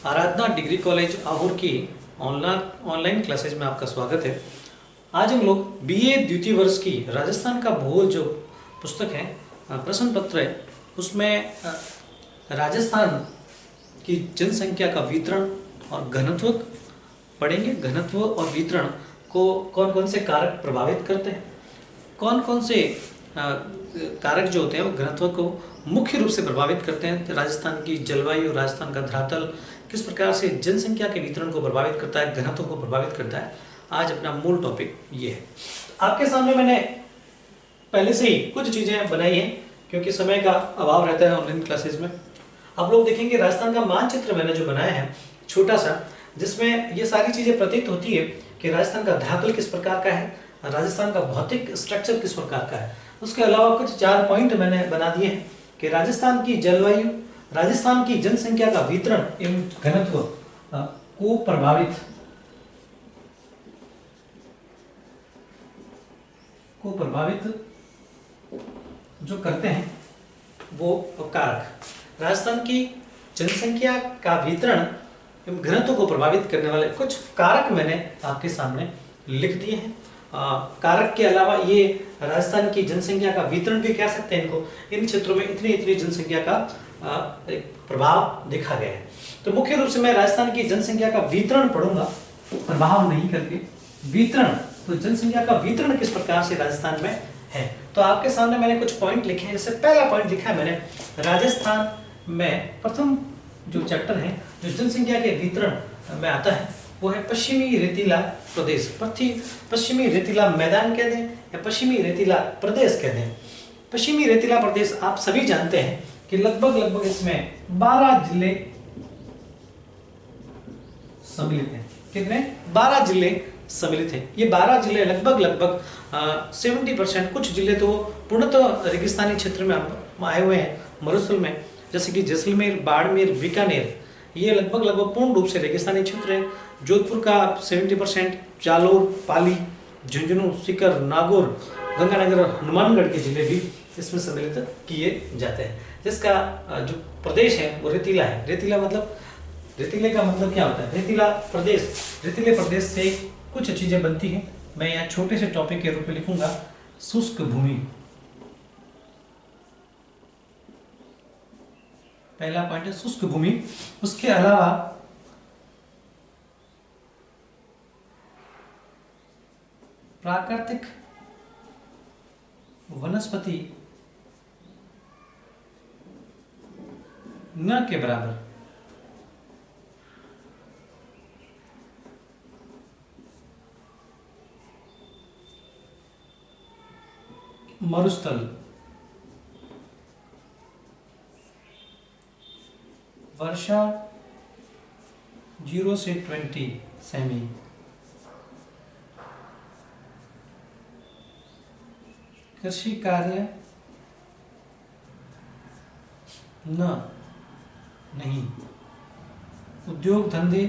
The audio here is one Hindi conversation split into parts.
आराधना डिग्री कॉलेज आहुर की ऑनलाइन क्लासेज में आपका स्वागत है। आज हम लोग बीए द्वितीय वर्ष की राजस्थान का भूगोल जो पुस्तक है, प्रश्न पत्र है, उसमें राजस्थान की जनसंख्या का वितरण और घनत्व पढ़ेंगे। घनत्व और वितरण को कौन कौन से कारक प्रभावित करते हैं, कौन कौन से कारक जो होते हैं वो घनत्व को मुख्य रूप से प्रभावित करते हैं। राजस्थान की जलवायु, राजस्थान का धरातल किस प्रकार से जनसंख्या के वितरण को प्रभावित करता है, घनत्व को प्रभावित करता है। आज अपना मूल टॉपिक ये है। आपके सामने मैंने पहले से ही कुछ चीजें बनाई हैं क्योंकि समय का अभाव रहता है ऑनलाइन क्लासेस में। आप लोग देखेंगे राजस्थान का मानचित्र मैंने जो बनाया है छोटा सा, जिसमें ये सारी चीजें प्रतीत होती है कि राजस्थान का धरातल किस प्रकार का है, राजस्थान का भौतिक स्ट्रक्चर किस प्रकार का है। उसके अलावा कुछ 4 पॉइंट मैंने बना दिए हैं कि राजस्थान की जलवायु, राजस्थान की जनसंख्या का वितरण एवं घनत्व को प्रभावित जो करते हैं वो कारक। राजस्थान की जनसंख्या का वितरण एवं घनत्व को प्रभावित करने वाले कुछ कारक मैंने आपके सामने लिख दिए हैं। कारक के अलावा ये राजस्थान की जनसंख्या का वितरण भी कह सकते हैं इनको। इन क्षेत्रों में इतनी जनसंख्या का एक प्रभाव देखा गया है। तो मुख्य रूप से मैं राजस्थान की जनसंख्या का वितरण पढ़ूंगा, प्रभाव नहीं करके। वितरण, तो जनसंख्या का वितरण किस प्रकार से राजस्थान में है। तो आपके सामने मैंने कुछ पॉइंट लिखे हैं। जैसे पहला पॉइंट लिखा है मैंने, राजस्थान में प्रथम जो चैप्टर है जो जनसंख्या के वितरण में आता है वो है पश्चिमी रेतीला प्रदेश। पश्चिमी रेतीला मैदान कह दें या पश्चिमी रेतीला प्रदेश कह दें। पश्चिमी रेतीला प्रदेश आप सभी जानते हैं कि लगभग इसमें 12 जिले सम्मिलित हैं। कितने? 12 जिले सम्मिलित हैं। ये 12 जिले लगभग 70%, कुछ जिले तो पूर्णतः रेगिस्तानी क्षेत्र में आए हुए हैं मरुस्थल में, जैसे कि जैसलमेर, बाड़मेर, बीकानेर, ये लगभग पूर्ण रूप से रेगिस्तानी क्षेत्र है। जोधपुर का 70%, जालोर, पाली, झुंझुनू, सीकर, नागौर, गंगानगर, हनुमानगढ़ के जिले भी इसमें सम्मिलित किए जाते हैं। जिसका जो प्रदेश है वो रेतीला है। रेतीला मतलब, रेतीले का मतलब क्या होता है? रेतीला प्रदेश, रेतीले प्रदेश से कुछ चीजें बनती हैं। मैं यहाँ छोटे से टॉपिक के रूप में लिखूंगा शुष्क भूमि। पहला पॉइंट है शुष्क भूमि। उसके अलावा प्राकृतिक वनस्पति न के बराबर। मरुस्थल, वर्षा 0 से 20 सेमी, कृषि कार्य नहीं, उद्योग धंधे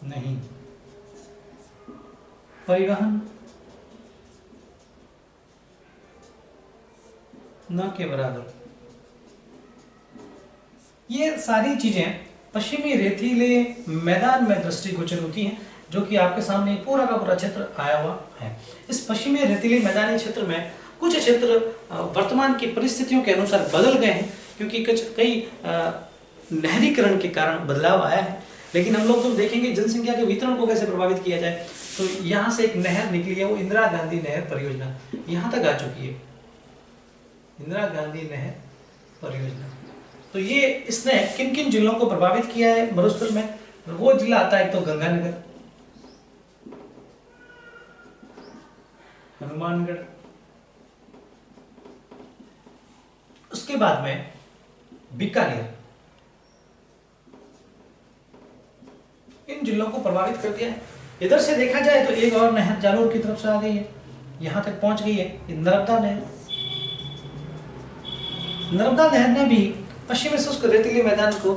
नहीं, परिवहन न के बराबर। ये सारी चीजें पश्चिमी रेतीले मैदान में दृष्टिगोचर होती हैं, जो कि आपके सामने पूरा का पूरा क्षेत्र आया हुआ है। इस पश्चिमी रेतीले मैदानी क्षेत्र में कुछ क्षेत्र वर्तमान की परिस्थितियों के अनुसार बदल गए हैं क्योंकि कई नहरीकरण के कारण बदलाव आया है। लेकिन हम लोग देखेंगे जनसंख्या के वितरण को कैसे प्रभावित किया जाए। तो यहाँ से एक नहर निकली है, वो इंदिरा गांधी नहर परियोजना यहाँ तक आ चुकी है, इंदिरा गांधी नहर परियोजना। तो ये इसने किन किन जिलों को प्रभावित किया है मरुस्थल में? वो जिला आता है एक तो गंगानगर, हनुमानगढ़, उसके बाद में बीकानेर। इन जिलों को प्रभावित कर दिया है। इधर से देखा जाए तो एक और नहर जालोर की तरफ से आ गई है, यहां तक पहुंच गई है, नर्मदा नहर। नर्मदा नहर ने भी पश्चिमी शुष्क रेतीले मैदान को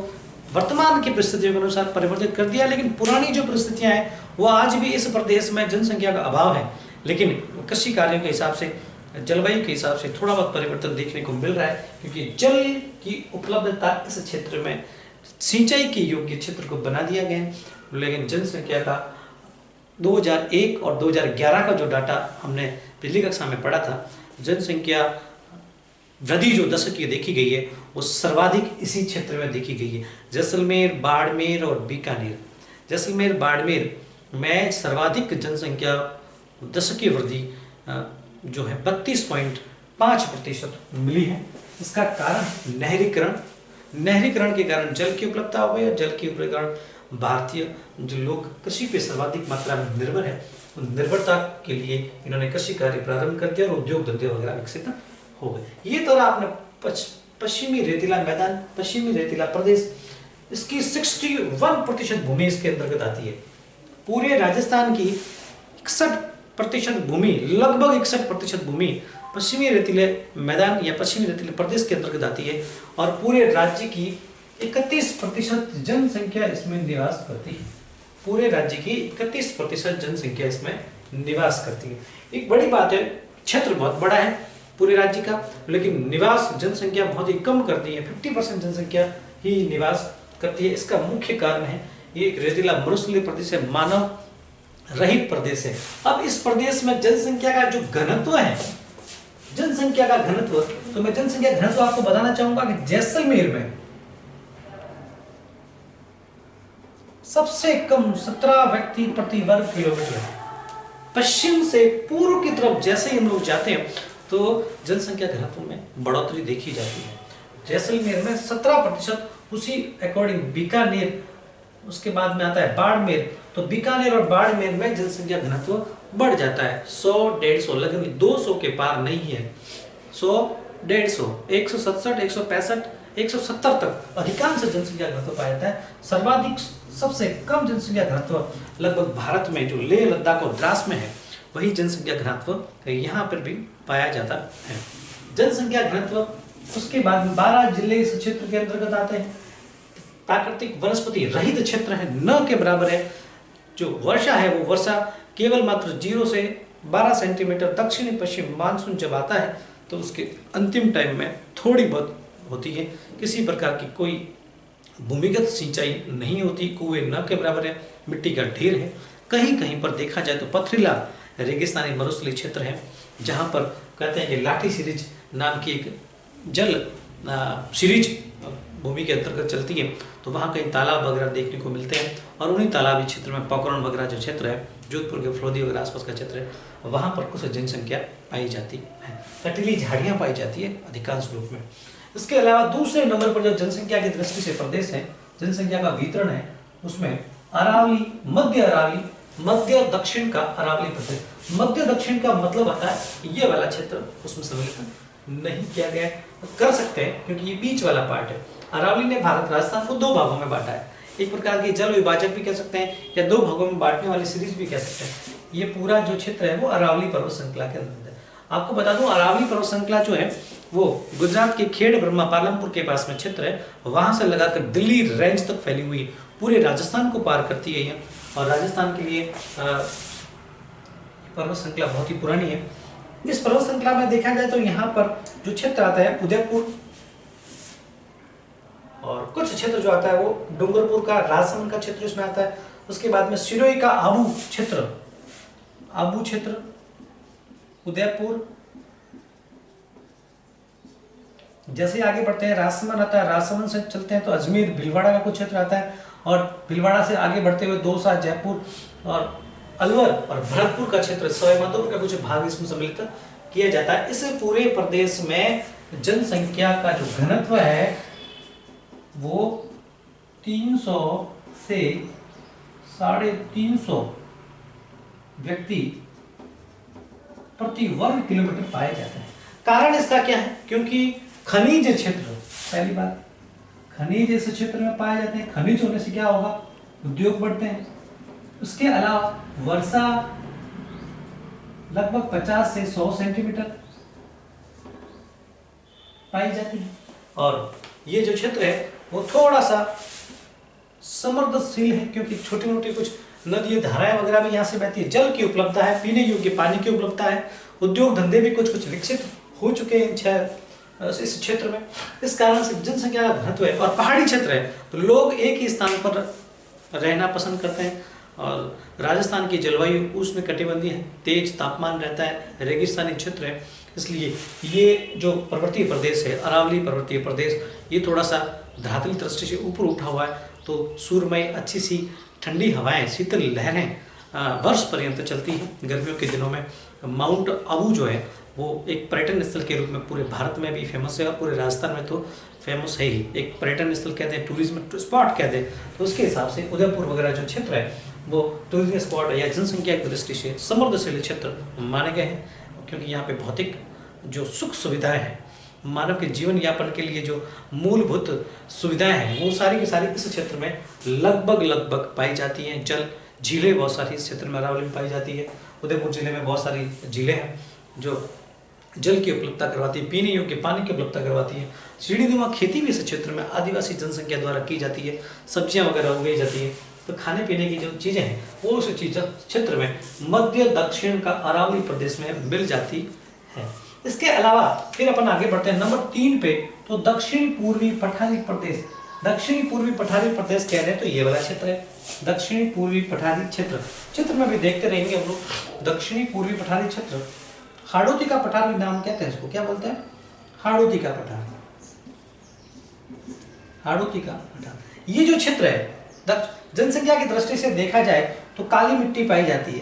वर्तमान की परिस्थितियों के अनुसार परिवर्तित कर दिया। लेकिन पुरानी जो परिस्थितियां हैं वो आज भी इस प्रदेश में जनसंख्या का अभाव है, लेकिन कृषि कार्यों के हिसाब से जलवायु के हिसाब से थोड़ा बहुत परिवर्तन देखने को मिल रहा है, क्योंकि जल की उपलब्धता इस क्षेत्र में सिंचाई के योग्य क्षेत्र को बना दिया गया है। लेकिन जनसंख्या का 2001 और 2011 का जो डाटा हमने पिछली कक्षा में पढ़ा था, जनसंख्या वृद्धि जो दशकीय देखी गई है वो सर्वाधिक इसी क्षेत्र में देखी गई है। जैसलमेर, बाड़मेर और बीकानेर। जैसलमेर, बाड़मेर में सर्वाधिक जनसंख्या दशकीय वृद्धि जो है 32.5% मिली है। इसका कारण नहरीकरण के कारण जल की उपलब्धता हो गई, और जल के कारण भारतीय जो लोग कृषि पे सर्वाधिक मात्रा में निर्भर है, उन निर्भरता के लिए इन्होंने कृषि कार्य प्रारंभ कर दिया और उद्योग धंधे वगैरह विकसित हो गए। ये तो आपने पश्चिमी रेतीला मैदान, पश्चिमी रेतीला प्रदेश, इसकी 61% भूमि इसके अंतर्गत आती है। पूरे राजस्थान की 61% भूमि, लगभग 61% भूमि पश्चिमी रेतीले मैदान या पश्चिमी रेतीले प्रदेश के अंतर्गत आती है, और पूरे राज्य की 31% जनसंख्या इसमें निवास करती है। पूरे राज्य की 31% जनसंख्या इसमें निवास करती है। एक बड़ी बात है, क्षेत्र बहुत बड़ा है पूरे राज्य का, लेकिन निवास जनसंख्या बहुत ही कम करती है। 50% जनसंख्या ही निवास करती है। इसका मुख्य कारण है ये रेतीला मरुस्थलीय प्रदेश है, मानव रहित प्रदेश है। अब इस प्रदेश में जनसंख्या का जो घनत्व है, जनसंख्या का घनत्व, तो मैं जनसंख्या घनत्व आपको बताना चाहूंगा कि जैसलमेर में सबसे कम 17 व्यक्ति प्रति वर्ग किलोमीटर है। पश्चिम से पूर्व की तरफ जैसे ही हम लोग जाते हैं तो जनसंख्या घनत्व में बढ़ोतरी देखी जाती है। जैसलमेर में 17%, उसी अकॉर्डिंग बीकानेर, उसके बाद में आता है बाड़मेर, तो बीकानेर और बाड़मेर में जनसंख्या घनत्व बढ़ जाता है 100-150, लेकिन 200 के पार नहीं है। 100-150, 167, 165, 170 तक अधिकांश जनसंख्या घनत्व पाया जाता है। सर्वाधिक सबसे कम जनसंख्या घनत्व लगभग भारत में जो लेह, लद्दाख और द्रास में है, वही जनसंख्या घनत्व यहाँ पर भी पाया जाता है। जनसंख्या घनत्व, उसके बाद 12 जिले इस क्षेत्र के अंतर्गत आते हैं। प्राकृतिक वनस्पति रहित क्षेत्र है, न के बराबर है। जो वर्षा है वो वर्षा केवल मात्र 0 से 12 सेंटीमीटर दक्षिणी पश्चिम मानसून जब आता है तो उसके अंतिम टाइम में थोड़ी बहुत होती है। किसी प्रकार की कोई भूमिगत सिंचाई नहीं होती, कुएं न के बराबर है, मिट्टी का ढेर है। कहीं कहीं पर देखा जाए तो पथरीला रेगिस्तानी मरुस्थलीय क्षेत्र है, जहाँ पर कहते हैं कि लाठी सीरीज नाम की एक जल सीरीज भूमि के अंतर्गत चलती है, तो वहाँ कहीं तालाब वगैरह देखने को मिलते हैं, और उन्हीं तालाबी क्षेत्र में पोखरण वगैरह जो क्षेत्र है, जोधपुर के फलोदी वगैरह आसपास का क्षेत्र है, वहाँ पर कुछ जनसंख्या पाई जाती है। कटीली झाड़ियाँ पाई जाती है अधिकांश रूप में। इसके अलावा दूसरे नंबर पर जो जनसंख्या की दृष्टि से प्रदेश है, जनसंख्या का वितरण है, उसमें अरावली, मध्य अरावली, मध्य दक्षिण का अरावली प्रदेश। मध्य दक्षिण का मतलब होता है ये वाला क्षेत्र, उसमें सम्मिलित नहीं किया गया, कर सकते हैं क्योंकि ये बीच वाला पार्ट है। अरावली ने भारत राजस्थान को 2 भागों में बांटा है, एक प्रकार की जल विभाजक भी कह सकते हैं, या 2 भागों में बांटने वाली सीरीज भी कह सकते हैं। ये पूरा जो क्षेत्र है वो अरावली पर्वत श्रृंखला के अंदर है। आपको बता दूं, अरावली पर्वत श्रृंखला जो है वो गुजरात के खेड़ ब्रह्मा पालमपुर के पास में क्षेत्र है, वहां से लगाकर दिल्ली रेंज तक फैली हुई पूरे राजस्थान को पार करती है। और राजस्थान के लिए पर्वत श्रृंखला बहुत ही पुरानी है। इस पर्वत श्रृंखला में देखा जाए तो यहाँ पर जो क्षेत्र आता है उदयपुर, और कुछ क्षेत्र जो आता है वो डूंगरपुर का, राजसमंद का क्षेत्र इसमें आता है। उसके बाद में सिरोही का आबू क्षेत्र, उदयपुर, जैसे आगे बढ़ते हैं राजसमंद आता है, राजसमंद से चलते हैं तो अजमेर, भीलवाड़ा का कुछ क्षेत्र आता है, और भीलवाड़ा से आगे बढ़ते हुए दौसा, जयपुर और अलवर और भरतपुर का क्षेत्र, सवाई माधोपुर का कुछ भाग इसमें सम्मिलित किया जाता है। इस पूरे प्रदेश में जनसंख्या का जो घनत्व है वो 300 से 350 व्यक्ति प्रति वर्ग किलोमीटर पाए जाते हैं। कारण इसका क्या है? क्योंकि खनिज क्षेत्र, पहली बात, खनिज इस क्षेत्र में पाए जाते हैं। खनिज होने से क्या होगा? उद्योग बढ़ते हैं। उसके अलावा वर्षा लगभग 50 से 100 सेंटीमीटर पाई जाती है, और ये जो क्षेत्र है वो थोड़ा सा समृद्धशील है क्योंकि छोटी मोटी कुछ नदी धाराएं वगैरह भी यहाँ से बहती है, जल की उपलब्धता है, पीने योग्य पानी की उपलब्धता है, उद्योग धंधे भी कुछ कुछ विकसित हो चुके हैं इस क्षेत्र में। इस कारण से जनसंख्या का घनत्व है और पहाड़ी क्षेत्र है तो लोग एक ही स्थान पर रहना पसंद करते हैं। और राजस्थान की जलवायु उष्णकटिबंधीय है, तेज तापमान रहता है, रेगिस्तानी क्षेत्र है, इसलिए ये जो पर्वतीय प्रदेश है, अरावली पर्वतीय प्रदेश, ये थोड़ा सा धरातल दृष्टि से ऊपर उठा हुआ है तो सूर्यमय अच्छी सी ठंडी हवाएं, शीतल लहरें वर्ष पर्यंत चलती हैं। गर्मियों के दिनों में माउंट आबू जो है वो एक पर्यटन स्थल के रूप में पूरे भारत में भी फेमस है और पूरे राजस्थान में तो फेमस है ही, एक पर्यटन स्थल कहते हैं, टूरिज्म स्पॉट कहते हैं। तो उसके हिसाब से उदयपुर वगैरह जो क्षेत्र है वो टूरिज्म स्पॉट या जनसंख्या की दृष्टि से समृद्धशील क्षेत्र माने गए हैं क्योंकि यहाँ पे भौतिक जो सुख सुविधाएं हैं, मानव के जीवन यापन के लिए जो मूलभूत सुविधाएं हैं वो सारी की सारी इस क्षेत्र में लगभग पाई जाती हैं। जल झीलें बहुत सारी इस क्षेत्र में अरावली में पाई जाती है। उदयपुर जिले में बहुत सारी झीलें हैं जो जल की उपलब्धता करवाती है, पीने योग्य पानी की उपलब्धता करवाती है। सीढ़ीनुमा खेती भी इस क्षेत्र में आदिवासी जनसंख्या द्वारा की जाती है, सब्जियां वगैरह उगाई जाती है। तो खाने पीने की जो चीजें हैं वो उस चीज क्षेत्र में मध्य दक्षिण का अरावली प्रदेश में मिल जाती है। इसके अलावा फिर अपन आगे बढ़ते हैं नंबर 3 पे, तो दक्षिण पूर्वी पठारी प्रदेश। दक्षिणी पूर्वी पठारी प्रदेश कह रहे हैं तो ये वाला क्षेत्र है, दक्षिणी पूर्वी पठारी क्षेत्र में भी देखते रहेंगे हम लोग। दक्षिणी पूर्वी पठारी क्षेत्र, हाड़ौती का पठार भी नाम कहते हैं इसको, क्या बोलते हैं? हाड़ौती का पठार, हाड़ौती का पठार। ये जो क्षेत्र है जनसंख्या की दृष्टि से देखा जाए तो काली मिट्टी पाई जाती है,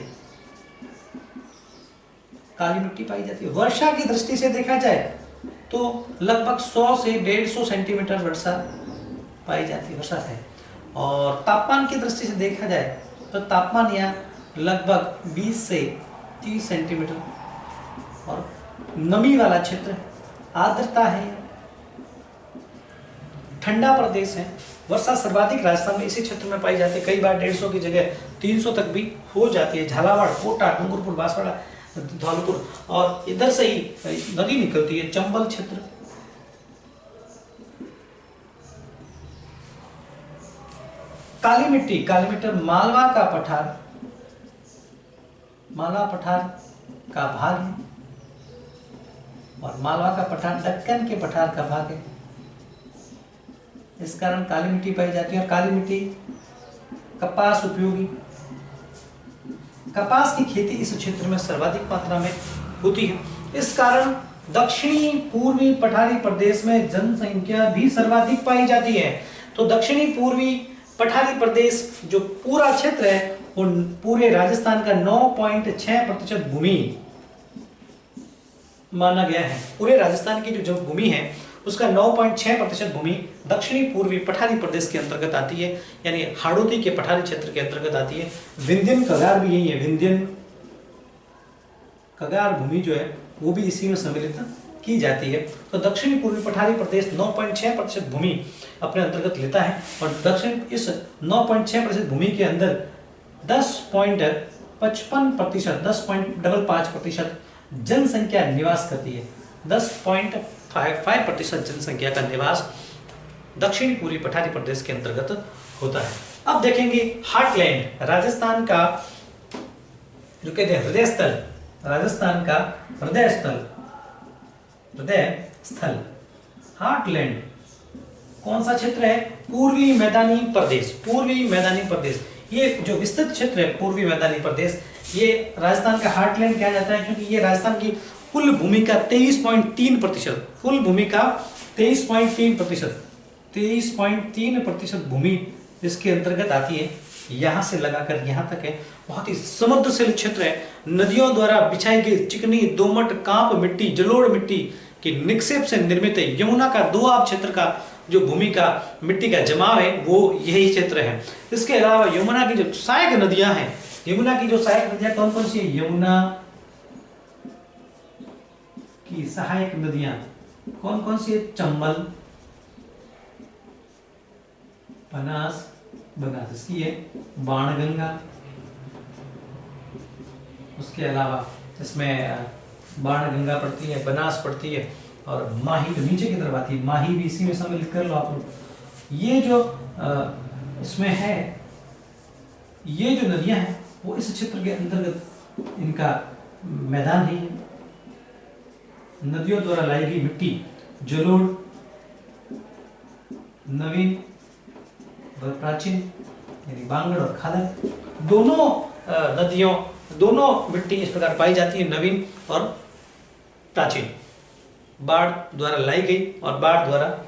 काली मिट्टी पाई जाती है। वर्षा की दृष्टि से देखा जाए तो लगभग 100 से 150 सेंटीमीटर वर्षा पाई जाती है, वर्षा है। और तापमान की दृष्टि से देखा जाए तो तापमान यहाँ लगभग 20 से 30 सेंटीमीटर, और नमी वाला क्षेत्र, आर्द्रता है, ठंडा प्रदेश है। वर्षा सर्वाधिक राजस्थान में इसी क्षेत्र में पाई जाती है, कई बार 150 की जगह 300 तक भी हो जाती है। झालावाड़, कोटा, डूंगरपुर, बांसवाड़ा, धौलपुर, और इधर से ही नदी निकलती है, चंबल क्षेत्र। काली मिट्टी, मालवा का पठार, मालवा पठार का भाग है, और मालवा का पठार दक्कन के पठार का भाग है। इस कारण काली मिट्टी पाई जाती है। और काली मिट्टी कपास उपयोगी, कपास की खेती इस क्षेत्र में सर्वाधिक मात्रा में होती है। इस कारण दक्षिणी पूर्वी पठारी प्रदेश में जनसंख्या भी सर्वाधिक पाई जाती है। तो दक्षिणी पूर्वी पठारी प्रदेश जो पूरा क्षेत्र है वो पूरे राजस्थान का 9.6% भूमि माना गया है। पूरे राजस्थान की जो भूमि है उसका 9.6% भूमि दक्षिणी पूर्वी पठारी प्रदेश के अंतर्गत आती है, यानी हाड़ौती के पठारी क्षेत्र के अंतर्गत आती है। विंध्यन कगार भी यही है, विंध्यन कगार भूमि जो है वो भी इसी में सम्मिलित की जाती है। तो दक्षिणी पूर्वी पठारी प्रदेश 9.6% भूमि अपने अंतर्गत लेता है, और दक्षिण इस 9.6% भूमि के अंदर 10.55% जनसंख्या निवास करती है। 10.55% जनसंख्या का निवास दक्षिणी पूर्वी पठारी प्रदेश के अंतर्गत होता है। अब देखेंगे हार्टलैंड, राजस्थान का जो कहते हैं हृदय स्थल, राजस्थान का हृदय स्थल हार्टलैंड कौन सा क्षेत्र है? पूर्वी मैदानी प्रदेश। पूर्वी मैदानी प्रदेश, ये जो विस्तृत क्षेत्र है पूर्वी मैदानी प्रदेश, ये राजस्थान का हार्टलैंड कहा जाता है क्योंकि ये राजस्थान की कुल भूमि का 23.3%, कुल भूमि का 23.3% भूमि इसके अंतर्गत आती है। यहाँ से लगाकर यहाँ तक है, बहुत ही समृद्धशील क्षेत्र है। नदियों द्वारा बिछाई गई चिकनी दोमट कांप मिट्टी, जलोढ़ मिट्टी की निक्षेप से निर्मित है। यमुना का दोआब क्षेत्र का जो भूमि का मिट्टी का जमाव है वो यही क्षेत्र है। इसके अलावा यमुना की जो सहायक नदियां हैं, यमुना की जो सहायक नदियां कौन कौन सी है? यमुना की सहायक नदियां कौन कौन सी है? चंबल, बनास इसकी है, बाणगंगा, उसके अलावा इसमें बाणगंगा पड़ती है, बनास पड़ती है, और माही तो नीचे की तरफ आती है, माही भी इसी में सम्मिलित कर लो आप लोग। ये जो इसमें है, ये जो नदियां हैं वो इस क्षेत्र के अंतर्गत इनका मैदान है। नदियों द्वारा लाई गई मिट्टी जलोढ़, नवीन और प्राचीन यानी बांगड़ और खादक, दोनों नदियों, दोनों मिट्टी इस प्रकार पाई जाती है, नवीन और प्राचीन। बाढ़ द्वारा लाई गई और बाढ़ द्वारा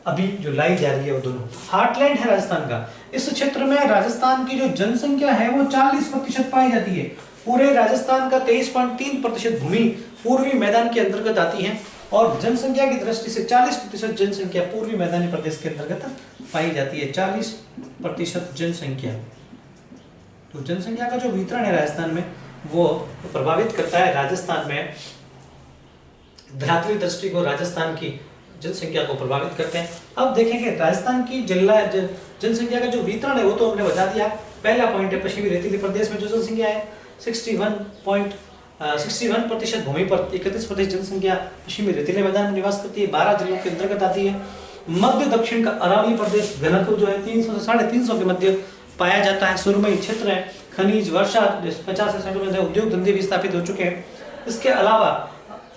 अभी जो लाई जा रही है वो दोनों। हार्टलैंड है राजस्थान का। इस क्षेत्र में राजस्थान की जो जनसंख्या है वो 40% पाई जाती है। पूरे राजस्थान का 23.3% भूमि पूर्वी मैदान के अंतर्गत आती है और जनसंख्या की दृष्टि से 40% जनसंख्या पूर्वी मैदानी प्रदेश के अंतर्गत पाई जाती है। 40% जनसंख्या, तो जनसंख्या का जो वितरण है राजस्थान में वो प्रभावित करता है राजस्थान में धरातली दृष्टि को, राजस्थान की जनसंख्या को प्रभावित करते हैं। अब देखेंगे राजस्थान की जनसंख्या का जो वितरण है वो तो हमने बता दिया। पहला पॉइंट है पश्चिमी रेतीली प्रदेश में जो जनसंख्या है 61% भूमि पर 31% जनसंख्या पश्चिमी रेतीले मैदान में निवास करती है, 12 जिलों के अंतर्गत आती है। मध्य दक्षिण का अरावली प्रदेश घनत्व जो है 300 से 350 के मध्य पाया जाता है। सुरमई क्षेत्र है, खनिज वर्षा 50 से 60 में उद्योग धंधे भी स्थापित हो चुके हैं। इसके अलावा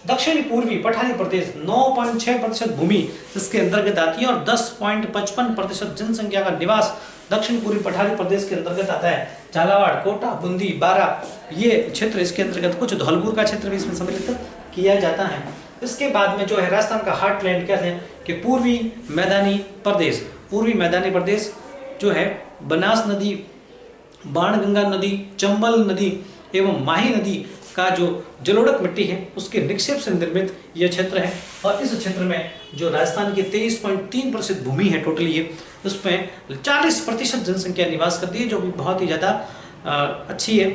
दक्षिणी पूर्वी पठारी प्रदेश 9.6% भूमि इसके अंतर्गत आती है और 10.55% जनसंख्या का निवास दक्षिण पूर्वी पठारी प्रदेश के अंतर्गत आता है। झालावाड़, कोटा, बूंदी, बारा ये क्षेत्र इसके अंतर्गत, कुछ धौलपुर का क्षेत्र भी इसमें सम्मिलित किया जाता है। इसके बाद में जो है राजस्थान का हार्टलैंड कहते हैं कि पूर्वी मैदानी प्रदेश। पूर्वी मैदानी प्रदेश जो है बनास नदी, बाणगंगा नदी, चंबल नदी एवं माही नदी का जो जलोढ़क मिट्टी है उसके निक्षेप से निर्मित यह क्षेत्र है। और इस क्षेत्र में जो राजस्थान की 23.3% भूमि है टोटली है, उसमें 40% जनसंख्या निवास करती है, जो भी बहुत ही ज़्यादा अच्छी है,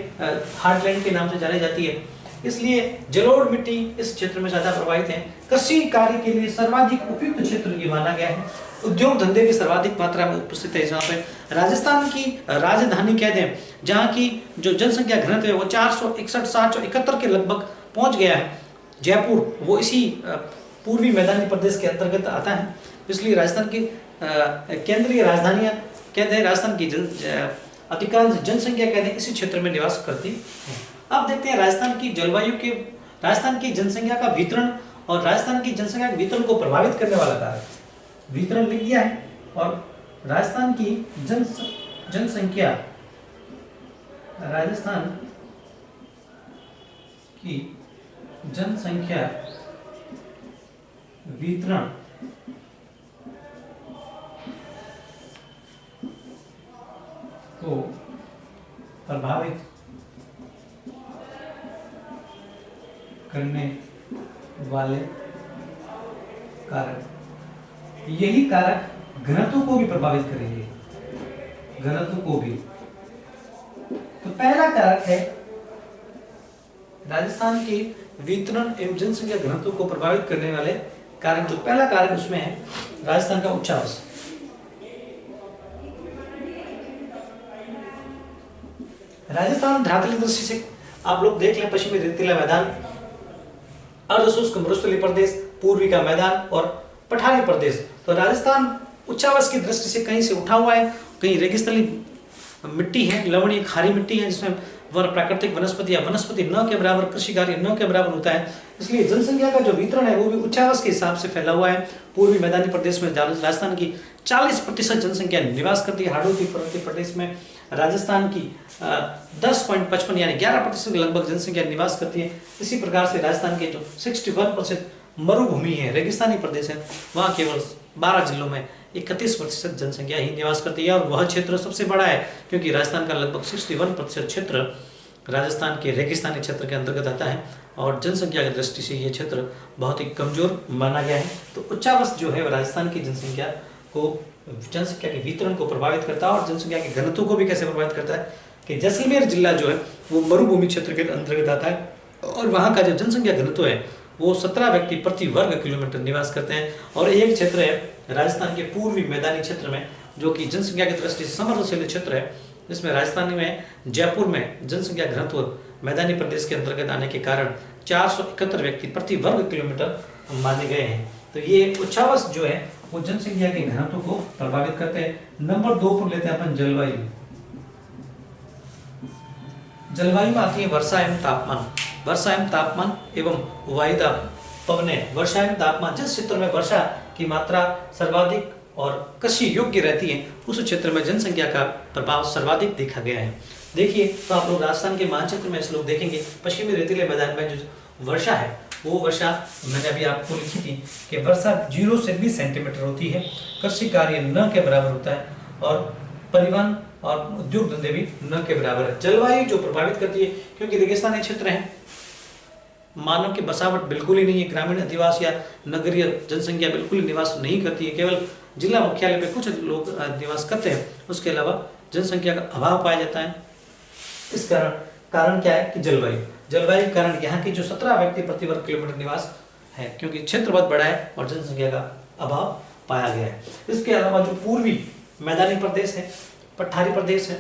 हार्टलैंड के नाम से जानी जाती है। इसलिए जलोढ़ मिट्टी इस क्षेत्र में ज़्यादा प्रभावित है। कृषि कार्य के लिए सर्वाधिक उपयुक्त क्षेत्र ये माना गया है। उद्योग धंधे की सर्वाधिक मात्रा में उपस्थित है। जहाँ पे राजस्थान की राजधानी कह दें, जहाँ की जो जनसंख्या घनत्व है वो 461, 771 के लगभग पहुंच गया है। जयपुर वो इसी पूर्वी मैदानी प्रदेश के अंतर्गत आता है, इसलिए राजस्थान की केंद्रीय राजधानियां कहते हैं, राजस्थान की अधिकांश जनसंख्या कहते हैं इसी क्षेत्र में निवास करती है। अब देखते हैं राजस्थान की जलवायु के, राजस्थान की जनसंख्या का वितरण और राजस्थान की जनसंख्या के वितरण को प्रभावित करने वाला कारक। वितरण लिख दिया है और राजस्थान की जनसंख्या, राजस्थान की जनसंख्या वितरण को प्रभावित करने वाले कारक, यही कारक घनत्व को भी प्रभावित करेंगे, घनत्व को भी। तो पहला कारक है राजस्थान के वितरण एवं जनसंख्या घनत्व को प्रभावित करने वाले कारक। जो पहला कारक उसमें है राजस्थान का उच्चावास। राजस्थान धरातली दृष्टि से आप लोग देख लें, पश्चिमी रेतीला मैदान, अर्धशुष्क मरुस्थलीय प्रदेश, पूर्वी का मैदान और पठारी प्रदेश। तो राजस्थान उच्चावास की दृष्टि से कहीं से उठा हुआ है, कहीं रेगिस्तानी मिट्टी है, लवणीय खारी मिट्टी है, जिसमें प्राकृतिक वनस्पति या वनस्पति न के बराबर, कृषि कार्य न के बराबर होता है। इसलिए जनसंख्या का जो वितरण है वो भी उच्चावास के हिसाब से फैला हुआ है। पूर्वी मैदानी प्रदेश में राजस्थान की 40% जनसंख्या निवास करती है। हाड़ौती पर्वतीय प्रदेश में राजस्थान की 10.55 यानी 11% के लगभग जनसंख्या निवास करती है। इसी प्रकार से राजस्थान के जो 61% मरुभूमि है, रेगिस्तानी प्रदेश है, वहाँ केवल 12 जिलों में 31% जनसंख्या ही निवास करती है। और वह क्षेत्र सबसे बड़ा है क्योंकि राजस्थान का लगभग 61% क्षेत्र राजस्थान के रेगिस्तानी क्षेत्र के अंतर्गत आता है और जनसंख्या की दृष्टि से ये क्षेत्र बहुत ही कमजोर माना गया है। तो उच्चावास जो है राजस्थान की जनसंख्या के वितरण को प्रभावित करता है और जनसंख्या के घनत्व को भी कैसे प्रभावित करता है कि जैसलमेर जिला जो है वो मरुभूमि क्षेत्र के अंतर्गत आता है और वहाँ का जो जनसंख्या घनत्व है वो 17 व्यक्ति प्रति वर्ग किलोमीटर निवास करते हैं। और एक क्षेत्र है राजस्थान के पूर्वी मैदानी क्षेत्र में जो कि जनसंख्या की दृष्टि से समृद्धशील क्षेत्र है, जिसमें राजस्थान में जयपुर में जनसंख्या घनत्व मैदानी प्रदेश के अंतर्गत आने के कारण 471 व्यक्ति प्रति वर्ग किलोमीटर माने गए हैं। तो ये उच्चावास जो है वो जनसंख्या के घनत्व को प्रभावित करते हैं। नंबर 2 पर लेते हैं अपन जलवायु। जलवायु में आती है वर्षा एवं तापमान। वर्षा एवं तापमान एवं वायुदाब पवनें। वर्षा एवं तापमान, जिस क्षेत्र में वर्षा की मात्रा सर्वाधिक और कृषि योग्य रहती है उस क्षेत्र में जनसंख्या का प्रभाव सर्वाधिक देखा गया है। देखिए तो आप लोग राजस्थान के मानचित्र में इस लोग देखेंगे पश्चिमी रेतीले मैदान में जो वर्षा है वो वर्षा मैंने अभी आपको लिखी थी कि वर्षा 0 से 20 सेंटीमीटर होती है। कृषि कार्य न के बराबर होता है और परिवहन और उद्योग धंधे भी न के बराबर है। जलवायु जो प्रभावित करती है क्योंकि रेगिस्तानी क्षेत्र है, मानव की बसावट बिल्कुल ही नहीं है, ग्रामीण अधिवास या नगरीय जनसंख्या बिल्कुल ही निवास नहीं करती है, केवल जिला मुख्यालय पे कुछ लोग निवास करते हैं, उसके अलावा जनसंख्या का अभाव पाया जाता है। इस कारण क्या है कि जलवायु के कारण यहाँ की जो 17 व्यक्ति प्रति वर्ग किलोमीटर निवास है, क्योंकि क्षेत्र बहुत बड़ा है और जनसंख्या का अभाव पाया गया है। इसके अलावा जो पूर्वी मैदानी प्रदेश है, पठारी प्रदेश है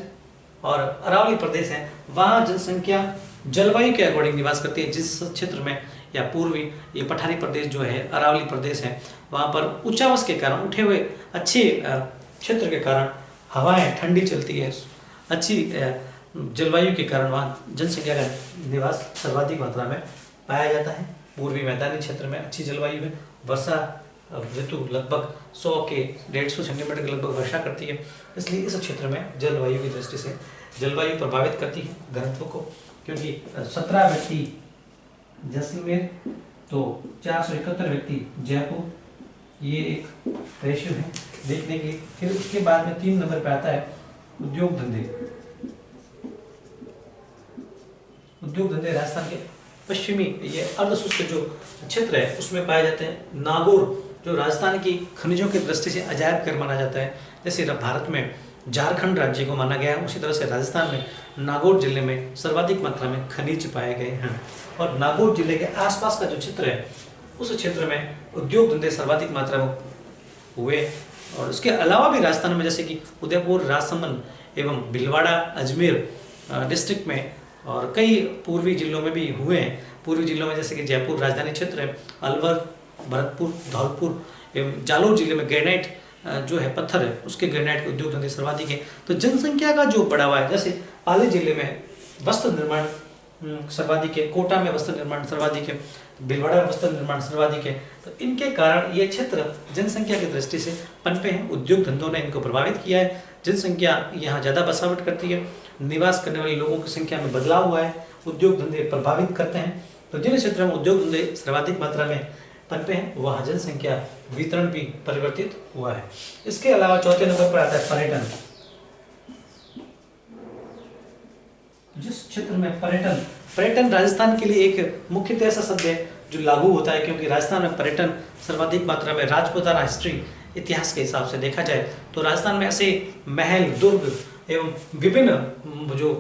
और अरावली प्रदेश है, वहाँ जनसंख्या जलवायु के अकॉर्डिंग निवास करती है। जिस क्षेत्र में या पूर्वी ये पठारी प्रदेश जो है, अरावली प्रदेश है, वहाँ पर उच्चावस के कारण, उठे हुए अच्छे क्षेत्र के कारण हवाएं ठंडी चलती है, अच्छी जलवायु के कारण वहाँ जनसंख्या का निवास सर्वाधिक मात्रा में पाया जाता है। पूर्वी मैदानी क्षेत्र में अच्छी जलवायु है, वर्षा ऋतु लगभग 100 के 150 सेंटीमीटर के लगभग वर्षा करती है, इसलिए इस क्षेत्र में जलवायु की दृष्टि से जलवायु प्रभावित करती है घनत्व को। क्योंकि 17 व्यक्ति जैसलमेर तो 471 व्यक्ति जयपुर, ये एक रेशियो है देखने के। फिर उसके बाद में 3 नंबर पे आता है उद्योग धंधे। उद्योग धंधे राजस्थान के पश्चिमी ये अर्धशुष्क जो क्षेत्र है उसमें पाए जाते हैं। नागौर जो राजस्थान की खनिजों की दृष्टि से अजायब घर माना जाता है, जैसे भारत में झारखंड राज्य को माना गया है, उसी तरह से राजस्थान में नागौर जिले में सर्वाधिक मात्रा में खनिज पाए गए हैं। और नागौर जिले के आसपास का जो क्षेत्र है उस क्षेत्र में उद्योग धंधे सर्वाधिक मात्रा में हुए। और उसके अलावा भी राजस्थान में जैसे कि उदयपुर, राजसमंद एवं भीलवाड़ा, अजमेर डिस्ट्रिक्ट में और कई पूर्वी जिलों में भी हुए हैं। पूर्वी जिलों में जैसे कि जयपुर राजधानी क्षेत्र है, अलवर, भरतपुर, धौलपुर एवं जालोर जिले में ग्रेनाइट जो है पत्थर है उसके ग्रेनाइट के उद्योग धंधे सर्वाधिक है। तो जनसंख्या का जो बढ़ावा है, जैसे पाली जिले में वस्त्र निर्माण सर्वाधिक है, कोटा में वस्त्र निर्माण सर्वाधिक है, भीलवाड़ा में वस्त्र निर्माण सर्वाधिक है। तो इनके कारण ये क्षेत्र जनसंख्या की दृष्टि से पनपे हैं, उद्योग धंधों ने इनको प्रभावित किया है। जनसंख्या यहाँ ज़्यादा बसावट करती है, निवास करने वाले लोगों की संख्या में बदलाव हुआ है, उद्योग धंधे प्रभावित करते हैं। तो जिन क्षेत्रों में उद्योग धंधे सर्वाधिक मात्रा में पनपे हैं वहाँ जनसंख्या वितरण भी परिवर्तित हुआ है। इसके अलावा चौथे नंबर पर आता है पर्यटन। जिस क्षेत्र में पर्यटन राजस्थान के लिए एक मुख्यतः ऐसा शब्द है जो लागू होता है, क्योंकि राजस्थान में पर्यटन सर्वाधिक मात्रा में राजपूताना हिस्ट्री इतिहास के हिसाब से देखा जाए तो राजस्थान में ऐसे महल, दुर्ग एवं विभिन्न जो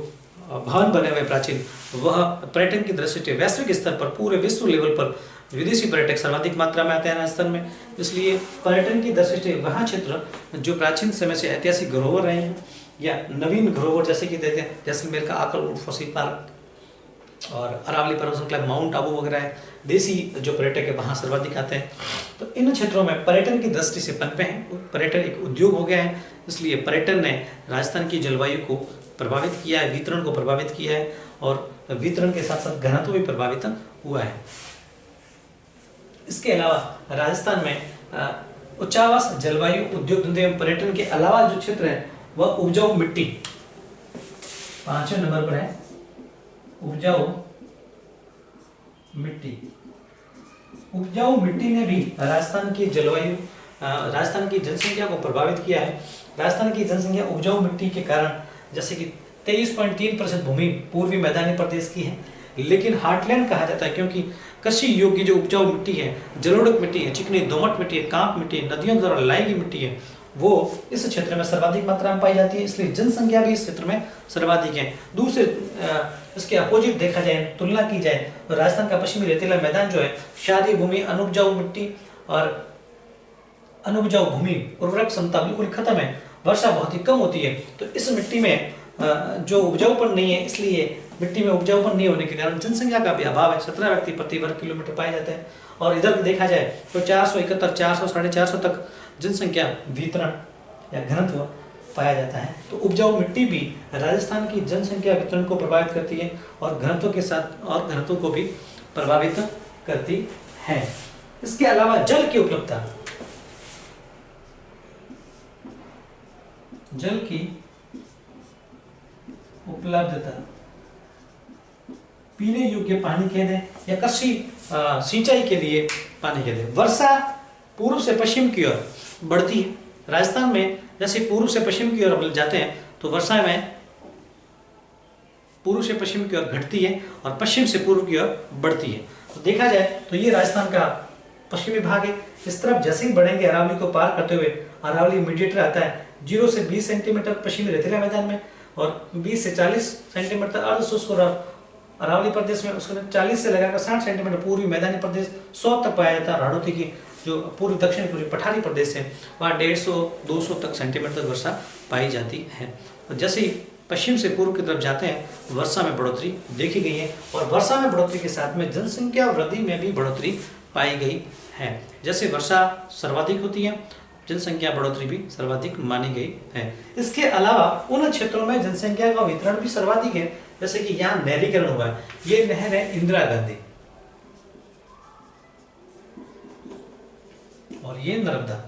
भवन बने हुए प्राचीन, वह पर्यटन की दृष्टि से वैश्विक स्तर पर पूरे विश्व लेवल पर विदेशी पर्यटक सर्वाधिक मात्रा में आते हैं राजस्थान में। इसलिए पर्यटन की दृष्टि से वहाँ क्षेत्र जो प्राचीन समय से ऐतिहासिक धरोहर रहे हैं या नवीन धरोहर जैसे कि देते हैं जैसलमेर का आकल फॉसिल पार्क और अरावली पर्वत श्रृंखला, माउंट आबू वगैरह है, देसी जो पर्यटक है वहाँ सर्वाधिक आते हैं। तो इन क्षेत्रों में पर्यटन की दृष्टि से पनपे हैं, पर्यटन एक उद्योग हो गया है, इसलिए पर्यटन ने राजस्थान की जलवायु को प्रभावित किया है, वितरण को प्रभावित किया है और वितरण के साथ साथ घनत्व भी प्रभावित हुआ है। इसके अलावा राजस्थान में उच्चावास, जलवायु, उद्योग धंधे एवं पर्यटन के अलावा जो क्षेत्र है वह उपजाऊ मिट्टी 5वें नंबर पर है। उपजाऊ मिट्टी ने भी राजस्थान की जलवायु, राजस्थान की जनसंख्या को प्रभावित किया है। राजस्थान की जनसंख्या उपजाऊ मिट्टी के कारण जैसे कि 23.3% भूमि पूर्वी मैदानी प्रदेश की है, लेकिन हार्टलैंड कहा जाता है क्योंकि कृषि योग्य जो उपजाऊ मिट्टी है, जलोढ़ मिट्टी है, चिकनी दोमट मिट्टी है, कांप मिट्टी है, नदियों द्वारा लाई गई मिट्टी है, वो इस क्षेत्र में सर्वाधिक मात्रा में पाई जाती है, इसलिए जनसंख्या भी इस क्षेत्र में सर्वाधिक है। दूसरे इसके अपोजिट देखा जाए, तुलना की जाए तो राजस्थान का पश्चिमी रेतीला मैदान जो है क्षारीय भूमि, अनुपजाऊ मिट्टी और अनुपजाऊ भूमि, उर्वरक क्षमता बिल्कुल खत्म है, वर्षा बहुत ही कम होती है। तो इस मिट्टी में जो उपजाऊपन नहीं है, इसलिए मिट्टी में उपजाऊपन नहीं होने के कारण जनसंख्या का भी अभाव है। 17 व्यक्ति प्रति वर्ग किलोमीटर पाए जाते हैं। और इधर देखा जाए तो 471, 400, 450 तक जनसंख्या वितरण या घनत्व पाया जाता है। तो उपजाऊ मिट्टी भी राजस्थान की जनसंख्या वितरण को प्रभावित करती है और घनत्व को भी प्रभावित करती है। इसके अलावा जल की उपलब्धता, जल की उपलब्धता, पीने योग्य पानी के लिए या कृषि सिंचाई के लिए पानी के लिए वर्षा पूर्व से पश्चिम की ओर बढ़ती है। राजस्थान में जैसे पूर्व से पश्चिम की ओर जाते हैं तो वर्षा में पूर्व से पश्चिम की ओर घटती है और पश्चिम से पूर्व की ओर बढ़ती है। तो देखा जाए तो ये राजस्थान का पश्चिमी भाग है। इस तरफ जैसे ही बढ़ेंगे अरावली को पार करते हुए, अरावली मीडिएटर आता है 0 से 20 सेंटीमीटर पश्चिमी रेतीला मैदान में और 20 से 40 सेंटीमीटर अर्ध शुष्क अरावली प्रदेश में, उसके 40 से लगाकर 60 सेंटीमीटर पूर्वी मैदानी प्रदेश 100 तक पाया जाता है। राणौती की जो पूर्वी दक्षिण पूर्वी पठारी प्रदेश है वहाँ 150-200 तक सेंटीमीटर तक वर्षा पाई जाती है। और जैसे ही पश्चिम से पूर्व की तरफ जाते हैं वर्षा में बढ़ोतरी देखी गई है और वर्षा में बढ़ोतरी के साथ में जनसंख्या वृद्धि में भी बढ़ोतरी पाई गई है। जैसे वर्षा सर्वाधिक होती है, जनसंख्या बढ़ोतरी भी सर्वाधिक मानी गई है। इसके अलावा उन क्षेत्रों में जनसंख्या का वितरण भी सर्वाधिक है। जैसे कि यहाँ नहरीकरण हुआ है, ये नहर है इंदिरा गांधी और ये नर्मदा।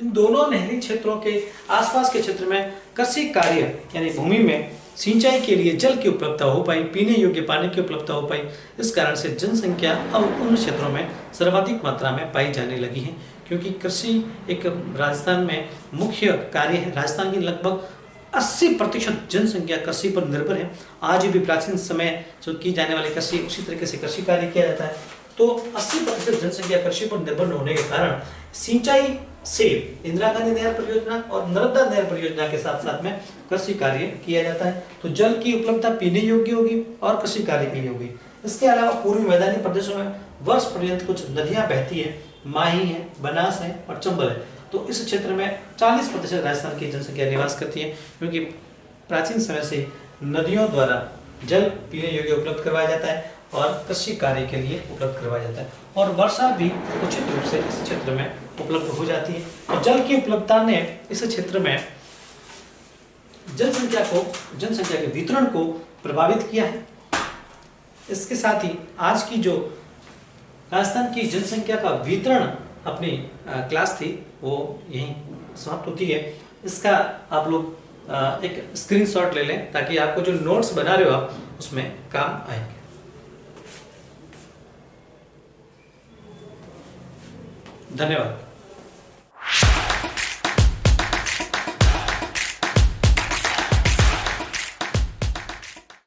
इन दोनों नहरी क्षेत्रों के आसपास के क्षेत्र में कृषि कार्य यानी भूमि में सिंचाई के लिए जल की उपलब्धता हो पाई, पीने योग्य पानी की उपलब्धता हो पाई। इस कारण से जनसंख्या अब उन क्षेत्रों में सर्वाधिक मात्रा में पाई जाने लगी है, क्योंकि कृषि एक राजस्थान में मुख्य कार्य है। राजस्थान की लगभग 80% जनसंख्या कृषि पर निर्भर है। आज भी प्राचीन समय जो की जाने वाली कृषि उसी तरीके से कृषि कार्य किया जाता है। तो 80% जनसंख्या कृषि पर निर्भर होने के कारण सिंचाई से इंदिरा गांधी नहर परियोजना और नर्मदा नहर परियोजना के साथ साथ में कृषि कार्य किया जाता है। तो जल की उपलब्धता पीने योग्य होगी और कृषि कार्य के लिए होगी। इसके अलावा पूर्वी मैदानी प्रदेशों में वर्ष पर्यंत कुछ नदियां बहती है, माही है, बनास है और चंबल है। तो इस क्षेत्र में 40% राजस्थान की जनसंख्या निवास करती है, क्योंकि प्राचीन समय से नदियों द्वारा जल पीने योग्य उपलब्ध करवाया जाता है और कृषि कार्य के लिए उपलब्ध करवाया जाता है और वर्षा भी उचित रूप से इस क्षेत्र में उपलब्ध हो जाती है। और जल की उपलब्धता ने इस क्षेत्र में जनसंख्या के वितरण को प्रभावित किया है। इसके साथ ही आज की जो राजस्थान की जनसंख्या का वितरण अपनी क्लास थी वो यहीं समाप्त होती है। इसका आप लोग एक स्क्रीनशॉट ले लें ताकि आपको जो नोट्स बना रहे हो आप उसमें काम आएंगे। धन्यवाद।